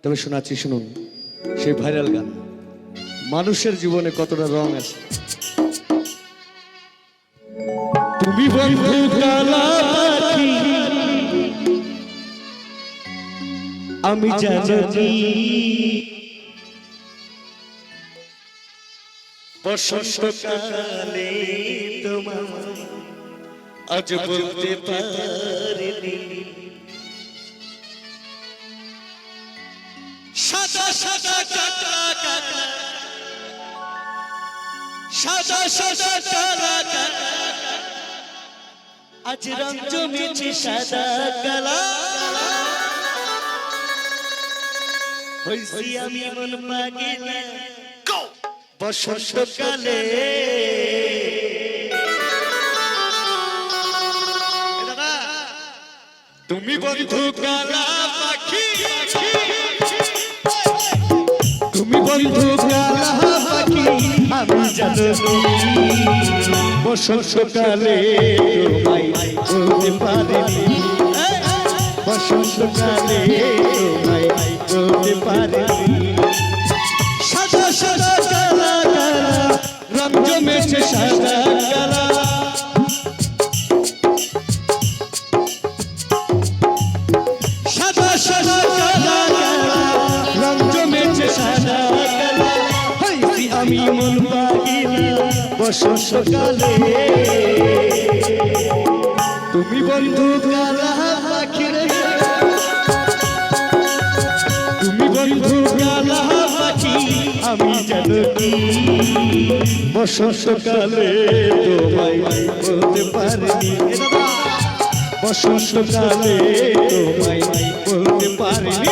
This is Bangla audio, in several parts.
তবে শোনাচ্ছি, শুনুন সেই ভাইরাল গান। মানুষের জীবনে কতটা রং আছে। তুমি বন্ধু কালা পাখি, আমি জানি বসন্তকালে তোমার আজ বলতে পারিনি। সাদা সাদা কাটা কাটা, সাদা সাদা কালা কাটা, আজ রং জমেছে সাদা কালা। হইছি আমি মন পাগিলা বসন্তকালে। তুমি বন্ধু কালা পাখি, তুমি বন্ধু কালা পাখি, আমি জানি বসন্তকালে তোমায় বলতে পারিনি। বসন্তকালে তোমায় বলতে পারিনি। সাদা সাদা কালা কালা, রং জমেছে সাদা কালা। সাদা সাদা কালা কালা, রং জমেছে সাদা কালা। হইছি আমি মন পাগিলা বসন্তকালে। তুমি বন্ধু কালা পাখি রে, তুমি বন্ধু কালা পাখি, আমি জানি বসন্তকালে তোমায় বলতে পারিনি। বসন্তকালে তোমায় বলতে পারিনি।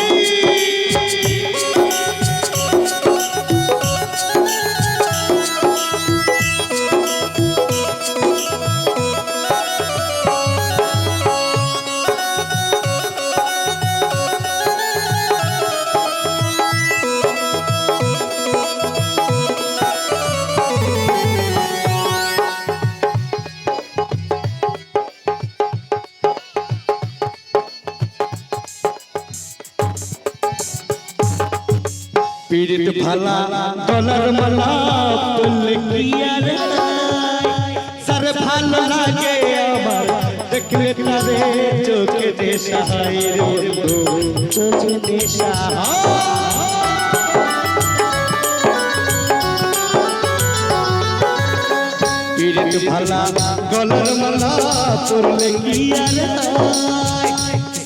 পীড়িত ভালা ডলার মালা বললে কি আর সর ভালো লাগে আমার দেখলে তারে চোখে নেশা হয় রে চোখে নেশা হয়। পীড়িত ভালা ডলার মালা বললে কি আর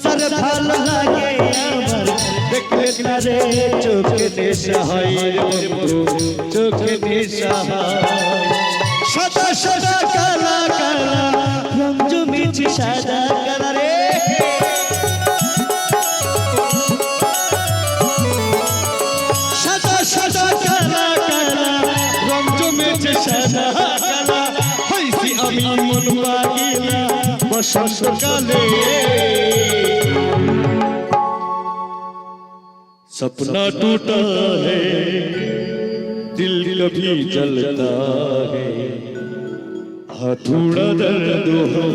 সর ভালো লাগে আমার দেখলে তারে চোখে নেশা হয় রে বন্ধু চোখে নেশা হয়। সাদা সাদা কালা কালা, রং জমেছে সাদা কালা রে। সাদা সাদা কালা কালা, রং জমেছে সাদা কালা। হইছি আমি মন পাগিলা বসন্তকালে। सपना टूटा है दिल कभी जलता है, अधूरा दर्द हो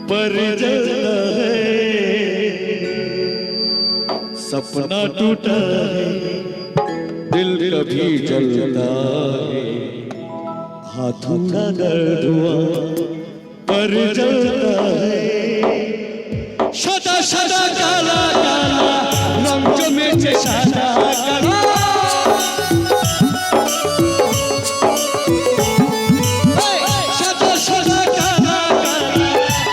पर जलता है। सपना टूटा है दिल कभी जलता है, अधूरा दर्द हुआ पर जलता है। सादा सादा काला काला, রং জমেছে সাদা কালা। সাদা সাদা কালা কালা,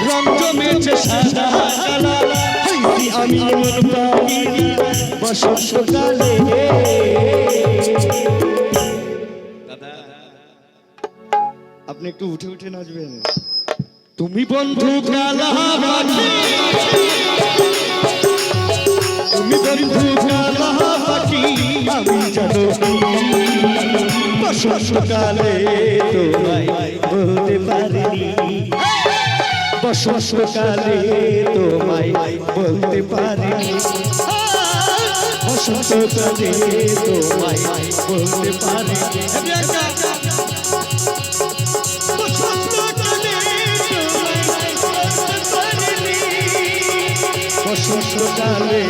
রং জমেছে সাদা কালা। হইছি আমি মন পাগিলা বসন্তকালে। দাদা আপনি একটু উঠে উঠে নাচবেন। তুমি বন্ধু কালা পাখি, তুমি বন্ধু কালা পাখি, আমি জানি বসন্তকালে তোমায় বলতে পারিনি। বসন্তকালে তোমায় বলতে পারিনি। বসন্তকালে তোমায় বলতে পারিনি। বসন্তকালে